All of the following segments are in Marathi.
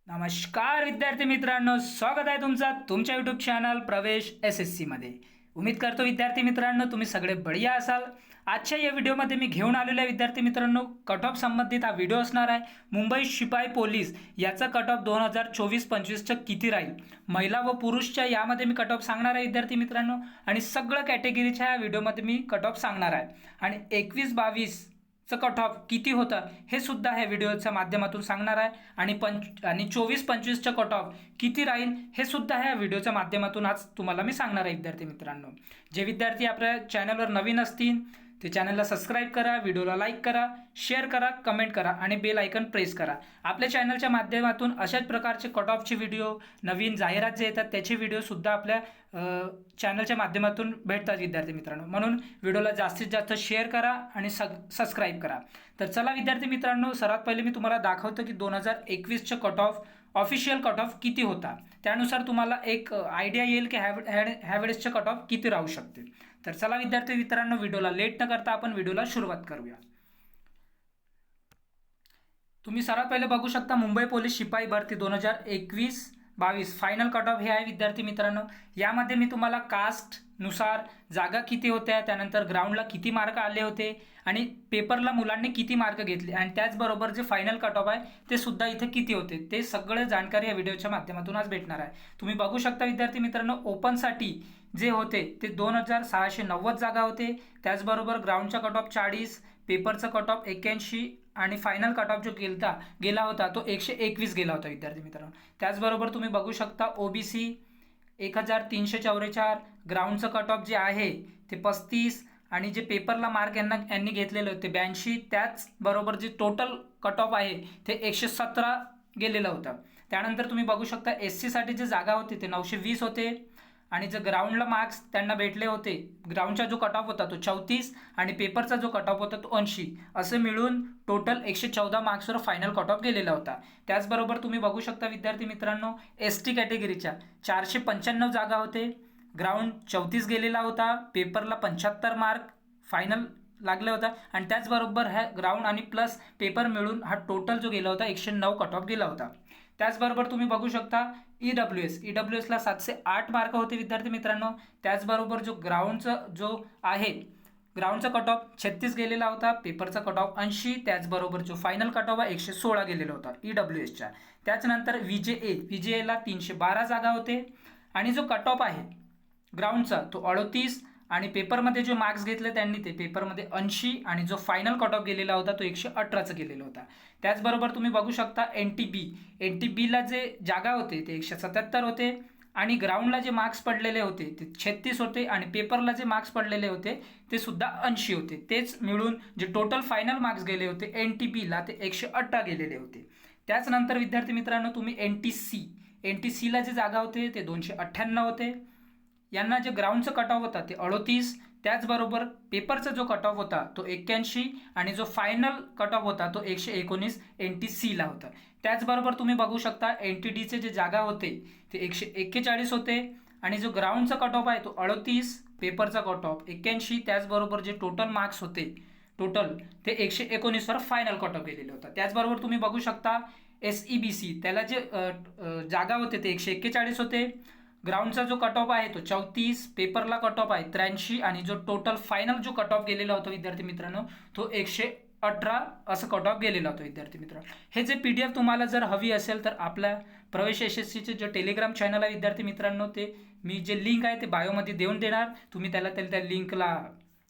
नमस्कार विद्यार्थी मित्रांनो, स्वागत आहे तुमच्या यूट्यूब चॅनल प्रवेश SSC मध्ये। उम्मीद करतो विद्यार्थी मित्रांनो तुम्ही सगळे बढिया असाल। आजच्या या व्हिडिओमध्ये मी घेऊन आलेलो आहे विद्यार्थी मित्रांनो कट ऑफ संबंधित हा व्हिडिओ असणार आहे। मुंबई शिपाई पोलीस याचा कट ऑफ 2024-25 चा किती राहील, महिला व पुरुषच्या यामध्ये मी कट ऑफ सांगणार आहे विद्यार्थी मित्रांनो, आणि सगळ्या कॅटेगरीच्या या व्हिडिओमध्ये मी कट ऑफ सांगणार आहे। आणि 21-22 चा कट ऑफ किती होता हे सुद्धा ह्या व्हिडिओच्या माध्यमातून सांगणार आहे। आणि 24-25 चा कट ऑफ किती राहील हे सुद्धा ह्या व्हिडिओच्या माध्यमातून आज तुम्हाला मी सांगणार आहे विद्यार्थी मित्रांनो। जे विद्यार्थी आपल्या चॅनलवर नवीन असतील ते चॅनलला सबस्क्राइब करा, व्हिडिओला लाईक करा, शेअर करा, कमेंट करा आणि बेल आयकन प्रेस करा। आपल्या चॅनलच्या माध्यमातून अशाच प्रकारचे कट ऑफचे व्हिडिओ, नवीन जाहिरात जे येतात त्याचे व्हिडिओ सुद्धा आपल्या चॅनलच्या माध्यमातून भेटतात विद्यार्थी मित्रांनो। म्हणून व्हिडिओला जास्तीत जास्त शेअर करा आणि सबस्क्राइब करा। तर चला विद्यार्थी मित्रांनो, सर्वात पहिले मी तुम्हाला दाखवतो की 2021 चा cut off official cut off किती होता, त्यानुसार तुम्हाला एक आयडिया येईल की ह्या वेळेसचे कट ऑफ किती राहू शकते। तर चला विद्यार्थी मित्रांनो, व्हिडिओला लेट न करता आपण व्हिडिओला सुरुवात करूया। तुम्ही सर्वात पहिले बघू शकता मुंबई पोलीस शिपाई भरती 2021-22 फायनल कट ऑफ हे आहे विद्यार्थी मित्रांनो। यामध्ये मी तुम्हाला कास्ट नुसार जागा किती होत्या, त्यानंतर ग्राउंडला किती मार्क आले होते आणि पेपरला मुलांनी किती मार्क घेतले, आणि त्याचबरोबर जे फायनल कट ऑफ आहे ते सुद्धा इथे किती होते ते सगळे जानकारी या व्हिडिओच्या माध्यमातून आज भेटणार आहे। तुम्ही बघू शकता विद्यार्थी मित्रांनो, ओपनसाठी जे होते ते 2690 जागा होते, त्याचबरोबर ग्राउंडचा कट ऑफ 40, पेपरचा कट ऑफ 81 आणि फायनल कट ऑफ जो गेला होता तो 121 गेला होता विद्यार्थी मित्रांनो। त्याचबरोबर तुम्ही बघू शकता OBC 1344, ग्राउंडचं कट ऑफ जे आहे ते 35 आणि जे पेपरला मार्क यांनी घेतलेले होते 82, त्याचबरोबर जे टोटल कट ऑफ आहे ते 117 गेलेलं होतं। त्यानंतर तुम्ही बघू शकता SC साठी जे जागा होती ते 920 होते, आणि जे ग्राउंडला मार्क्स त्यांना भेटले होते, ग्राउंडचा जो कट ऑफ होता तो 34 आणि पेपरचा जो कट ऑफ होता तो 80, असे मिळून टोटल 114 मार्क्सवर फायनल कट ऑफ गेलेला होता। त्याचबरोबर तुम्ही बघू शकता विद्यार्थी मित्रांनो, ST कॅटेगरीच्या 495 जागा होते, ग्राउंड 34 गेलेला होता, पेपरला 75 मार्क फायनल लागले होता, आणि त्याचबरोबर ह्या ग्राउंड आणि प्लस पेपर मिळून हा टोटल जो गेला होता 109 कट ऑफ गेला होता। त्याचबरोबर तुम्ही बघू शकता EWS ला 708 मार्क होते विद्यार्थी मित्रांनो। त्याचबरोबर जो ग्राउंडचा जो आहे ग्राउंडचा कट ऑफ 36 गेलेला होता, पेपरचा कट ऑफ 80, त्याचबरोबर जो फायनल कट ऑफ 116 गेलेला होता EWSच्या। त्याच्यानंतर VJA ला 312 जागा होते, आणि जो कट ऑफ आहे ग्राउंडचा तो 38, आणि पेपरमध्ये जे मार्क्स घेतले त्यांनी ते पेपरमध्ये 80, आणि जो फायनल कट ऑफ गेलेला होता तो 118चा गेलेला होता। त्याचबरोबर तुम्ही बघू शकता NTB ला जे जागा होते ते 177 होते, आणि ग्राउंडला जे मार्क्स पडलेले होते ते 36 होते, आणि पेपरला जे मार्क्स पडलेले होते ते सुद्धा 80 होते। तेच मिळून जे टोटल फायनल मार्क्स गेले होते NTB ला ते 118 गेलेले होते। त्याचनंतर विद्यार्थी मित्रांनो तुम्ही NTC ला जे जागा होते ते 298 होते, यांना जे ग्राउंडचं कट ऑफ होता ते 38, त्याचबरोबर पेपरचा जो कट ऑफ होता तो 81, आणि जो फायनल कट ऑफ होता तो 119 NTC ला होता। त्याचबरोबर तुम्ही बघू शकता NTDचे जे जागा होते ते 141 होते, आणि जो ग्राउंडचा कट ऑफ आहे तो 38, पेपरचा कट ऑफ 81, त्याचबरोबर जे टोटल मार्क्स होते ते 119 वर फायनल कट ऑफ गेलेले होता। त्याचबरोबर तुम्ही बघू शकता SEBC त्याला जे जागा होते ते 141 होते, ग्राउंडचा जो कट ऑफ आहे तो 34, पेपरला कट ऑफ आहे 83, आणि जो टोटल फायनल जो कट ऑफ गेलेला होता विद्यार्थी मित्रांनो तो 118 असं कट ऑफ गेलेला होता विद्यार्थी मित्रांनो। हे जे PDF तुम्हाला जर हवी असेल तर आपल्या प्रवेश SSCचे जे टेलिग्राम चॅनल आहे विद्यार्थी मित्रांनो, ते मी जे लिंक आहे ते बायोमध्ये देऊन देणार, तुम्ही त्या लिंकला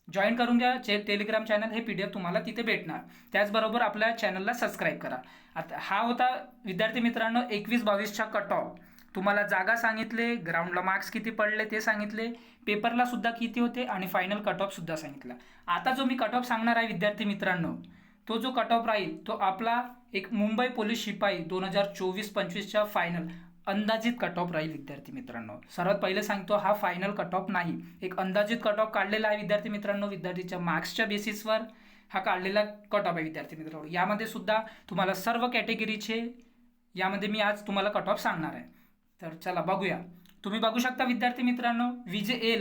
जॉईन करून घ्या टेलिग्राम चॅनल, हे PDF तुम्हाला तिथे भेटणार। त्याचबरोबर आपल्या चॅनलला सबस्क्राईब करा। आता हा होता विद्यार्थी मित्रांनो 21-22 चा कट ऑफ। तुम्हाला जागा सांगितले, ग्राउंडला मार्क्स किती पडले ते सांगितले, पेपरला सुद्धा किती होते, आणि फायनल कट ऑफ सुद्धा सांगितला। आता जो मी कट ऑफ सांगणार आहे विद्यार्थी मित्रांनो, तो जो कट ऑफ राहील तो आपला एक मुंबई पोलीस शिपाई 2024-25 चा फायनल अंदाजित कट ऑफ राहील विद्यार्थी मित्रांनो। सर्वात पहिले सांगतो हा फायनल कट ऑफ नाही, एक अंदाजित कट ऑफ काढलेला आहे विद्यार्थी मित्रांनो, विद्यार्थीच्या मार्क्सच्या बेसिसवर हा काढलेला कट ऑफ आहे विद्यार्थी मित्रांनो। यामध्ये सुद्धा तुम्हाला सर्व कॅटेगरीचे यामध्ये मी आज तुम्हाला कट ऑफ सांगणार आहे। तर चला बघूया तुम्ही बघू शकता विद्यार्थी मित्रांनो, VJA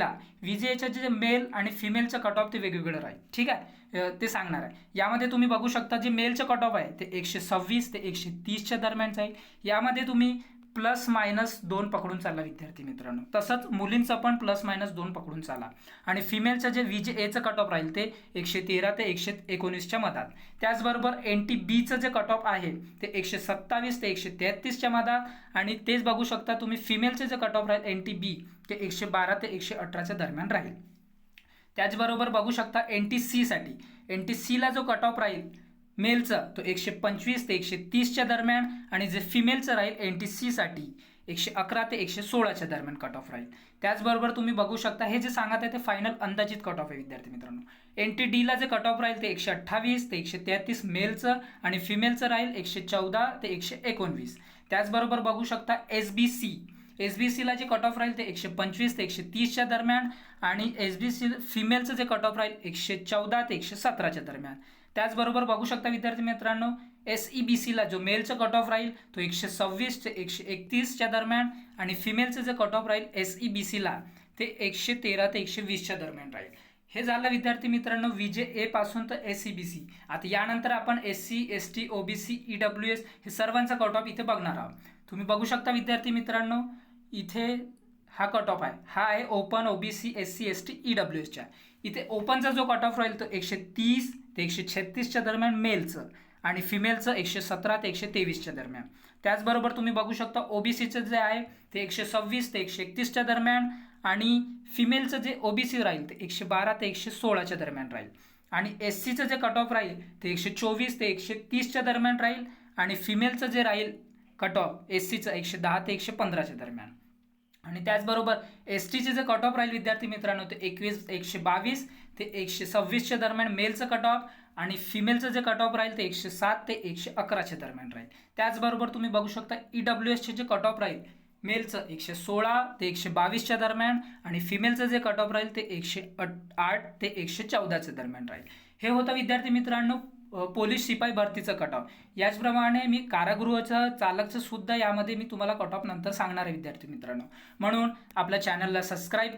VJAच्या जे मेल आणि फिमेलचं कट ऑफ ते वेगवेगळं राहील. ठीक आहे, ते सांगणार आहे. यामध्ये तुम्ही बघू शकता जे मेलचं कट ऑफ आहे ते 126 ते 130च्या दरम्यान जाईल. यामध्ये तुम्ही ±2 पकडून चालला विद्यार्थी मित्रांनो. तसंच मुलींचं पण ±2 पकडून चाला. आणि फिमेलचं जे VJAचं कट ऑफ राहील ते 113 ते 119च्या मधात. त्याचबरोबर NTBचं जे कट ऑफ आहे ते 127 ते 133च्या मधात. आणि तेच बघू शकता तुम्ही फिमेलचे जे कट ऑफ राहील NTB ते 112 ते 118च्या दरम्यान राहील. त्याचबरोबर बघू शकता NTCसाठी, NTCला जो कट ऑफ राहील मेलचं तो 125 ते 130च्या दरम्यान. आणि जे फिमेलचं राहील NTCसाठी 111 ते 116च्या दरम्यान कट ऑफ राहील. त्याचबरोबर तुम्ही बघू शकता हे जे सांगत आहे ते फायनल अंदाजित कट ऑफ आहे विद्यार्थी मित्रांनो. NTDला जे कट ऑफ राहील ते 128 ते 133 मेलचं आणि फिमेलचं राहील 114 ते 119. त्याचबरोबर बघू शकता SBCला जे कट ऑफ राहील ते 125 ते 130च्या दरम्यान. आणि SBC फिमेलचं जे कट ऑफ राहील 114 ते 117च्या दरम्यान. त्याचबरोबर बघू शकता विद्यार्थी मित्रांनो SEBCला जो मेलचं कट ऑफ राहील तो 126 ते 131च्या दरम्यान. आणि फिमेलचं जे कट ऑफ राहील SEBCला ते 113 ते 120च्या दरम्यान राहील. हे झालं विद्यार्थी मित्रांनो VJA पासून तर SEBC. आता यानंतर आपण SC ST OBC EWS हे सर्वांचा कट ऑफ इथे बघणार आहोत. तुम्ही बघू शकता विद्यार्थी मित्रांनो इथे हा कट ऑफ आहे, हा आहे ओपन OBC SC ST EWSच्या. इथे ओपनचा जो कट ऑफ राहील तो 130 ते 136च्या दरम्यान मेलचं आणि फिमेलचं 117 ते 123च्या दरम्यान. त्याचबरोबर तुम्ही बघू शकता OBCचं जे आहे ते 126 ते 131च्या दरम्यान. आणि फिमेलचं जे OBC राहील ते 112 ते 116च्या दरम्यान राहील. आणि SCचं जे कट ऑफ राहील ते 124 ते 130च्या दरम्यान राहील. आणि फिमेलचं जे राहील कट ऑफ SCचं 110 ते 115च्या दरम्यान. आणि त्याचबरोबर STचे जे कट ऑफ राहील विद्यार्थी मित्रांनो ते 122 ते 126च्या दरम्यान मेलचं कट ऑफ. आणि फिमेलचं जे कट ऑफ राहील ते 107 ते 111च्या दरम्यान राहील. त्याचबरोबर तुम्ही बघू शकता EWSचे जे कट ऑफ राहील मेलचं 116 ते 122च्या दरम्यान. आणि फिमेलचं जे कट ऑफ राहील ते 108 ते 114च्या दरम्यान राहील. हे होतं विद्यार्थी मित्रांनो पोलीस शिपाई भरतीचं कट ऑफ. याचप्रमाणे मी कारागृहाचं चालकचं सुद्धा यामध्ये मी तुम्हाला कट ऑफ नंतर सांगणार आहे विद्यार्थी मित्रांनो. म्हणून आपल्या चॅनलला सबस्क्राईब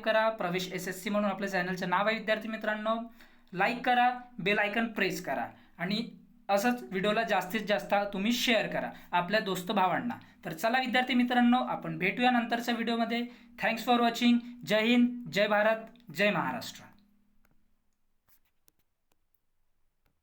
करा. प्रवेश SSC म्हणून आपल्या चॅनलचं नाव आहे विद्यार्थी मित्रांनो. लाईक करा, बेल आयकन प्रेस करा. आणि असंच व्हिडिओला जास्तीत जास्त तुम्ही शेअर करा आपल्या दोस्त भावांना. तर चला विद्यार्थी मित्रांनो आपण भेटूया नंतरच्या व्हिडिओमध्ये. Thanks for watching. जय हिंद, जय भारत, जय महाराष्ट्र.